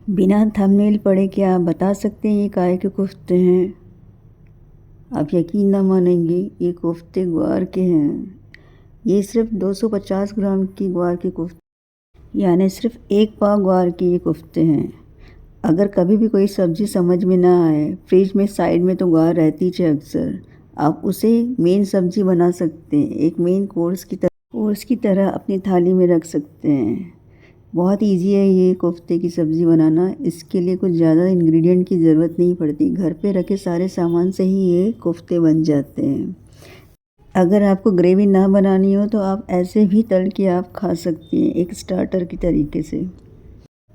बिना थंबनेल पढ़े क्या आप बता सकते हैं ये काहे के कोफ्ते हैं? आप यकीन ना मानेंगे, ये कोफ्ते ग्वार के हैं। ये सिर्फ 250 ग्राम की ग्वार के कोफ्ते यानी सिर्फ एक पाव ग्वार के ये कोफ्ते हैं। अगर कभी भी कोई सब्ज़ी समझ में ना आए, फ्रिज में साइड में तो ग्वार रहती है अक्सर, आप उसे मेन सब्ज़ी बना सकते हैं। एक मेन कोर्स की तरह अपनी थाली में रख सकते हैं। बहुत इजी है ये कोफ्ते की सब्ज़ी बनाना। इसके लिए कुछ ज़्यादा इंग्रेडिएंट की ज़रूरत नहीं पड़ती। घर पे रखे सारे सामान से ही ये कोफ्ते बन जाते हैं। अगर आपको ग्रेवी ना बनानी हो तो आप ऐसे भी तल के आप खा सकती हैं, एक स्टार्टर की तरीके से।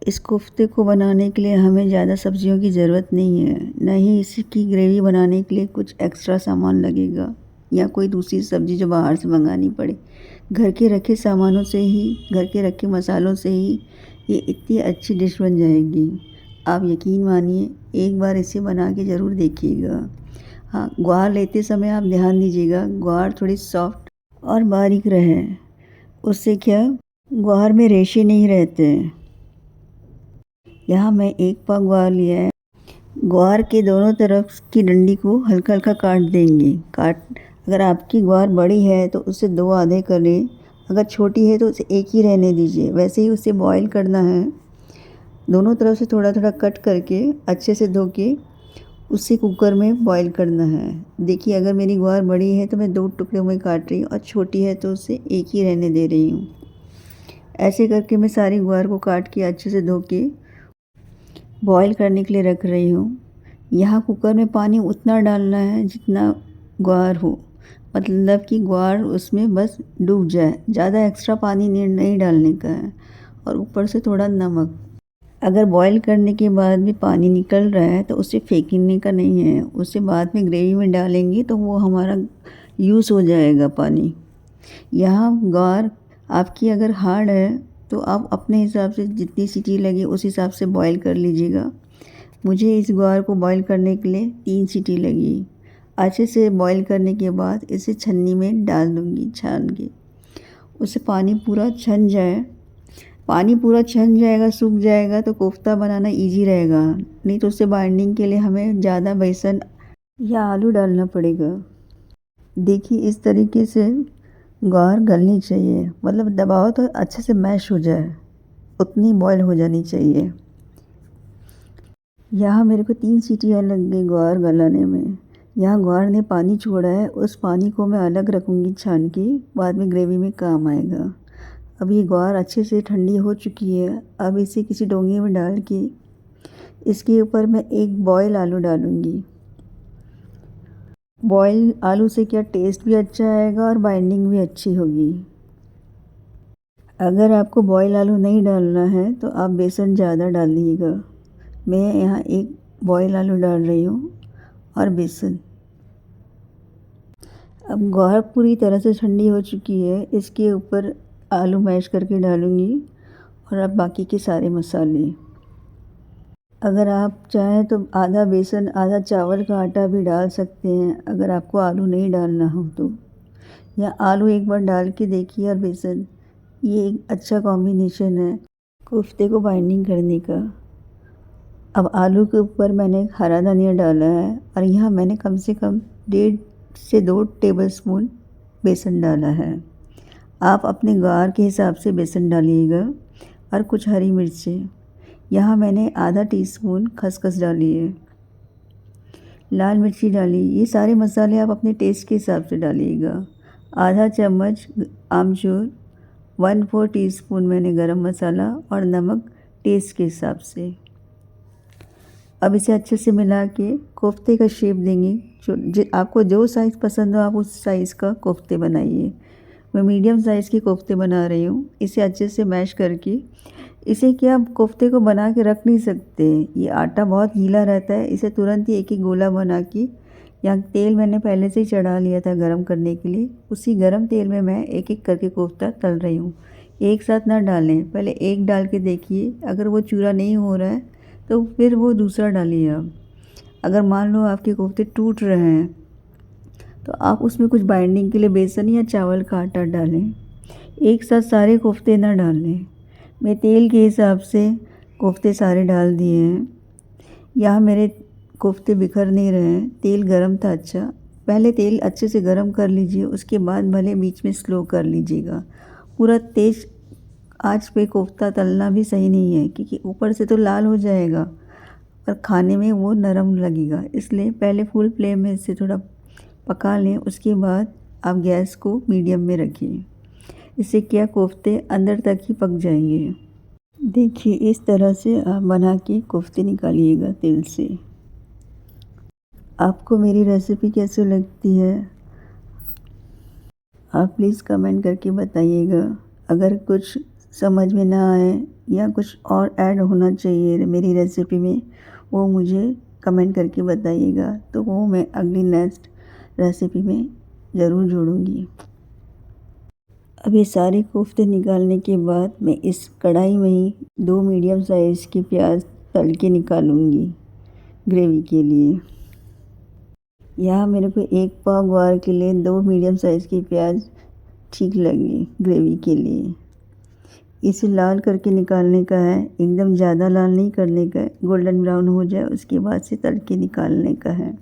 इस कोफ्ते को बनाने के लिए हमें ज़्यादा सब्जियों की ज़रूरत नहीं है, न ही इसकी ग्रेवी बनाने के लिए कुछ एक्स्ट्रा सामान लगेगा या कोई दूसरी सब्ज़ी जो बाहर से मंगानी पड़े। घर के रखे सामानों से ही, घर के रखे मसालों से ही ये इतनी अच्छी डिश बन जाएगी। आप यकीन मानिए, एक बार इसे बना के ज़रूर देखिएगा। हाँ, ग्वार लेते समय आप ध्यान दीजिएगा, ग्वार थोड़ी सॉफ्ट और बारीक रहे। उससे क्या, ग्वार में रेशे नहीं रहते हैं। यहाँ मैं एक पाव ग्वार लिया है। ग्वार के दोनों तरफ की डंडी को हल्का हल्का काट देंगे। अगर आपकी ग्वार बड़ी है तो उसे 2 आधे कर लें, अगर छोटी है तो उसे एक ही रहने दीजिए। वैसे ही उसे बॉईल करना है। दोनों तरफ से थोड़ा थोड़ा कट करके अच्छे से धो के उसे कुकर में बॉईल करना है। देखिए, अगर मेरी ग्वार बड़ी है तो मैं 2 टुकड़े में काट रही हूँ और छोटी है तो उसे एक ही रहने दे रही हूँ। ऐसे करके मैं सारी ग्वार को काट के अच्छे से धो के बॉईल करने के लिए रख रही हूँ। यहाँ कुकर में पानी उतना डालना है जितना ग्वार हो, मतलब कि ग्वार उसमें बस डूब जाए। ज़्यादा एक्स्ट्रा पानी नहीं डालने का है। और ऊपर से थोड़ा नमक। अगर बॉईल करने के बाद भी पानी निकल रहा है तो उसे फेंकने का नहीं है, उसे बाद में ग्रेवी में डालेंगे तो वो हमारा यूज़ हो जाएगा पानी। यहाँ ग्वार आपकी अगर हार्ड है तो आप अपने हिसाब से जितनी सीटी लगे उस हिसाब से बॉईल कर लीजिएगा। मुझे इस ग्वार को बॉईल करने के लिए 3 सीटी लगी। अच्छे से बॉईल करने के बाद इसे छन्नी में डाल दूँगी छान के। उससे पानी पूरा छन जाए। पानी पूरा छन जाएगा, सूख जाएगा तो कोफ्ता बनाना इजी रहेगा। नहीं तो उससे बाइंडिंग के लिए हमें ज़्यादा बेसन या आलू डालना पड़ेगा। देखिए, इस तरीके से ग्वार गलनी चाहिए, मतलब दबाओ तो अच्छे से मैश हो जाए, उतनी बॉईल हो जानी चाहिए। यहाँ मेरे को 3 सीटियाँ लग गई ग्वार गलाने में। यहाँ ग्वार ने पानी छोड़ा है, उस पानी को मैं अलग रखूँगी छान के, बाद में ग्रेवी में काम आएगा। अब ये ग्वार अच्छे से ठंडी हो चुकी है। अब इसे किसी डोंगे में डाल के इसके ऊपर मैं एक बॉयल आलू डालूँगी। बॉयल आलू से क्या टेस्ट भी अच्छा आएगा और बाइंडिंग भी अच्छी होगी। अगर आपको बॉयल आलू नहीं डालना है तो आप बेसन ज़्यादा डालिएगा। मैं यहाँ एक बॉयल आलू डाल रही हूँ और बेसन। अब ग्वार पूरी तरह से ठंडी हो चुकी है। इसके ऊपर आलू मैश करके डालूँगी और अब बाकी के सारे मसाले। अगर आप चाहें तो आधा बेसन आधा चावल का आटा भी डाल सकते हैं, अगर आपको आलू नहीं डालना हो तो। या आलू एक बार डाल के देखिए और बेसन, ये एक अच्छा कॉम्बिनेशन है कोफ्ते को बाइंडिंग करने का। अब आलू के ऊपर मैंने हरा धनिया डाला है और यहाँ मैंने कम से कम 1.5 से 2 टेबलस्पून बेसन डाला है। आप अपने ग्वार के हिसाब से बेसन डालिएगा। और कुछ हरी मिर्चें, यहाँ मैंने आधा टीस्पून खसखस डाली है, लाल मिर्ची डाली। ये सारे मसाले आप अपने टेस्ट के हिसाब से डालिएगा। आधा चम्मच आमचूर, 1/4 टीस्पून मैंने गरम मसाला और नमक टेस्ट के हिसाब से। अब इसे अच्छे से मिला के कोफ्ते का शेप देंगे। आपको जो साइज़ पसंद हो आप उस साइज़ का कोफ्ते बनाइए। मैं मीडियम साइज़ के कोफ्ते बना रही हूँ। इसे अच्छे से मैश करके इसे क्या कोफ्ते को बना के रख नहीं सकते, ये आटा बहुत गीला रहता है। इसे तुरंत ही एक एक गोला बना के, यहाँ तेल मैंने पहले से ही चढ़ा लिया था गरम करने के लिए, उसी गरम तेल में मैं एक एक करके कोफ्ता तल रही हूँ। एक साथ ना डालें, पहले एक डाल के देखिए, अगर वो चूरा नहीं हो रहा है तो फिर वो दूसरा डालिए आप। अगर मान लो आपके कोफ्ते टूट रहे हैं तो आप उसमें कुछ बाइंडिंग के लिए बेसन या चावल का आटा डालें। एक साथ सारे कोफ्ते ना डालें। मैं तेल के हिसाब से कोफ्ते सारे डाल दिए हैं। यहाँ मेरे कोफ्ते बिखर नहीं रहे हैं। तेल गरम था अच्छा। पहले तेल अच्छे से गरम कर लीजिए, उसके बाद भले बीच में स्लो कर लीजिएगा। पूरा तेज आंच पे कोफ्ता तलना भी सही नहीं है, क्योंकि ऊपर से तो लाल हो जाएगा और खाने में वो नरम लगेगा। इसलिए पहले फुल फ्लेम में इसे थोड़ा पका लें, उसके बाद आप गैस को मीडियम में रखिए। इससे क्या कोफ्ते अंदर तक ही पक जाएंगे। देखिए इस तरह से आप बना के कोफ्ते निकालिएगा तेल से। आपको मेरी रेसिपी कैसी लगती है आप प्लीज़ कमेंट करके बताइएगा। अगर कुछ समझ में ना आए या कुछ और ऐड होना चाहिए मेरी रेसिपी में, वो मुझे कमेंट करके बताइएगा, तो वो मैं अगली नेक्स्ट रेसिपी में ज़रूर जोड़ूंगी। अब ये सारे कोफ्ते निकालने के बाद मैं इस कढ़ाई में ही 2 मीडियम साइज़ के प्याज तल के निकालूंगी ग्रेवी के लिए। यहाँ मेरे को 1 पाव ग्वार के लिए 2 मीडियम साइज़ के प्याज ठीक लगे ग्रेवी के लिए। इसे लाल करके निकालने का है, एकदम ज़्यादा लाल नहीं करने का है। गोल्डन ब्राउन हो जाए उसके बाद से तल के निकालने का है।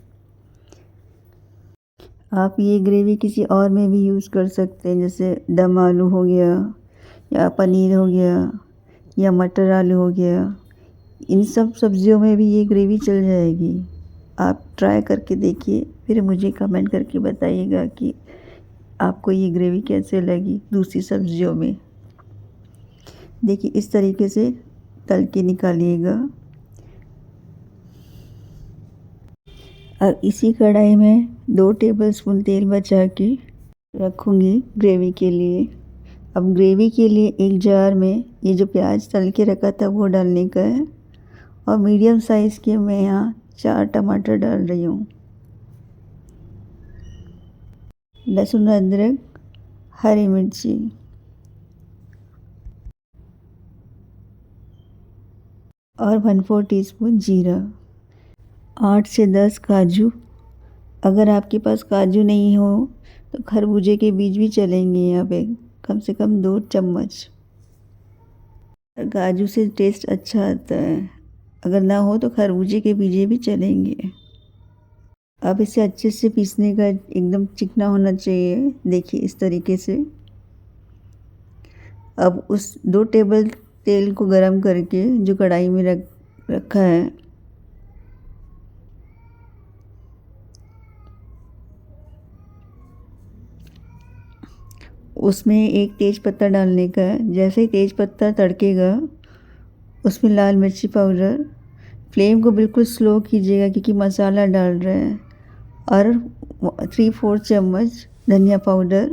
आप ये ग्रेवी किसी और में भी यूज़ कर सकते हैं, जैसे दम आलू हो गया या पनीर हो गया या मटर आलू हो गया। इन सब सब्ज़ियों में भी ये ग्रेवी चल जाएगी। आप ट्राई करके देखिए, फिर मुझे कमेंट करके बताइएगा कि आपको ये ग्रेवी कैसे लगी दूसरी सब्ज़ियों में। देखिए इस तरीके से तल के निकालिएगा। अब इसी कढ़ाई में 2 टेबलस्पून तेल बचा के रखूँगी ग्रेवी के लिए। अब ग्रेवी के लिए एक जार में ये जो प्याज तल के रखा था वो डालने का है, और मीडियम साइज़ के मैं यहाँ 4 टमाटर डाल रही हूँ। लहसुन अदरक, हरी मिर्ची और 1/4 टीस्पून जीरा, 8 से 10 काजू। अगर आपके पास काजू नहीं हो तो खरबूजे के बीज भी चलेंगे। यहाँ पे कम से कम 2 चम्मच। काजू से टेस्ट अच्छा आता है। अगर ना हो तो खरबूजे के बीज भी चलेंगे। अब इसे अच्छे से पीसने का, एकदम चिकना होना चाहिए। देखिए इस तरीके से। अब उस 2 टेबल तेल को गरम करके जो कढ़ाई में रखा है, उसमें एक तेज पत्ता डालने का है। जैसे ही तेज पत्ता तड़केगा उसमें लाल मिर्ची पाउडर, फ्लेम को बिल्कुल स्लो कीजिएगा क्योंकि मसाला डाल रहे हैं, और 3/4 चम्मच धनिया पाउडर,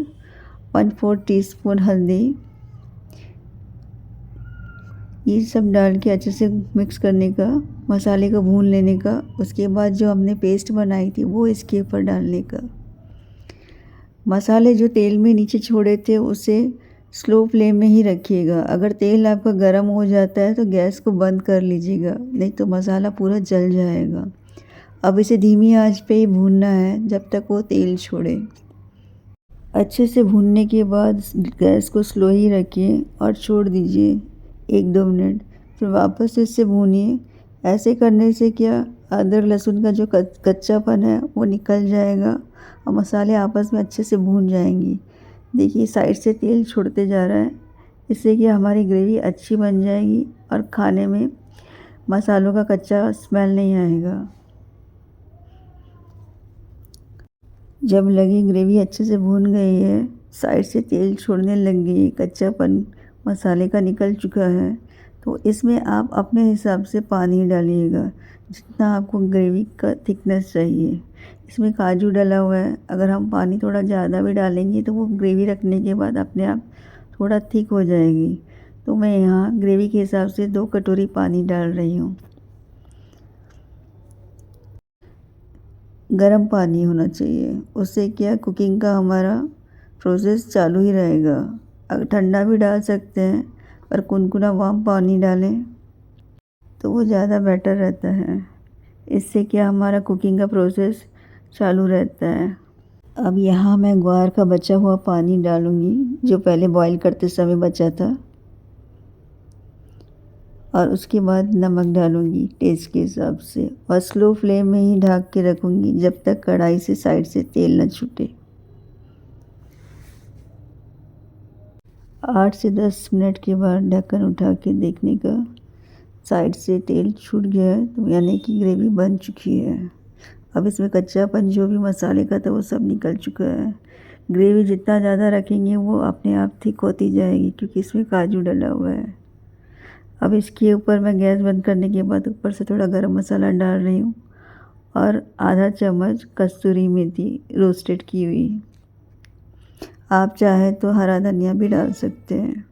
1/4 टीस्पून हल्दी। ये सब डाल के अच्छे से मिक्स करने का, मसाले को भून लेने का। उसके बाद जो हमने पेस्ट बनाई थी वो इसके ऊपर डालने का। मसाले जो तेल में नीचे छोड़े थे उसे स्लो फ्लेम में ही रखिएगा। अगर तेल आपका गर्म हो जाता है तो गैस को बंद कर लीजिएगा, नहीं तो मसाला पूरा जल जाएगा। अब इसे धीमी आंच पे ही भूनना है जब तक वो तेल छोड़े। अच्छे से भूनने के बाद गैस को स्लो ही रखिए और छोड़ दीजिए 1-2 मिनट। फिर वापस से इसे भूनिए। ऐसे करने से क्या, अदरक लहसुन का जो कच्चापन है वो निकल जाएगा और मसाले आपस में अच्छे से भून जाएंगी। देखिए साइड से तेल छोड़ते जा रहा है। इससे कि हमारी ग्रेवी अच्छी बन जाएगी और खाने में मसालों का कच्चा स्मेल नहीं आएगा। जब लगे ग्रेवी अच्छे से भून गई है, साइड से तेल छोड़ने लग गई, कच्चापन मसाले का निकल चुका है, तो इसमें आप अपने हिसाब से पानी डालिएगा जितना आपको ग्रेवी का थिकनेस चाहिए। इसमें काजू डाला हुआ है। अगर हम पानी थोड़ा ज़्यादा भी डालेंगे तो वो ग्रेवी रखने के बाद अपने आप थोड़ा थिक हो जाएगी। तो मैं यहाँ ग्रेवी के हिसाब से 2 कटोरी पानी डाल रही हूँ। गर्म पानी होना चाहिए, उससे क्या कुकिंग का हमारा प्रोसेस चालू ही रहेगा। अगर ठंडा भी डाल सकते हैं, पर कुनकुना वार्म पानी डालें तो वो ज़्यादा बेटर रहता है। इससे क्या हमारा कुकिंग का प्रोसेस चालू रहता है। अब यहाँ मैं ग्वार का बचा हुआ पानी डालूँगी जो पहले बॉईल करते समय बचा था, और उसके बाद नमक डालूँगी टेस्ट के हिसाब से और स्लो फ्लेम में ही ढक के रखूँगी जब तक कढ़ाई से साइड से तेल न छूटे। 8 से 10 मिनट के बाद ढक्कन उठा के देखने का, साइड से तेल छूट गया है तो यानी कि ग्रेवी बन चुकी है। अब इसमें कच्चापन जो भी मसाले का था वो सब निकल चुका है। ग्रेवी जितना ज़्यादा रखेंगे वो अपने आप थिक होती जाएगी क्योंकि इसमें काजू डला हुआ है। अब इसके ऊपर मैं गैस बंद करने के बाद ऊपर से थोड़ा गरम मसाला डाल रही हूँ और आधा चम्मच कस्तूरी मेथी रोस्टेड की हुई। आप चाहे तो हरा धनिया भी डाल सकते हैं।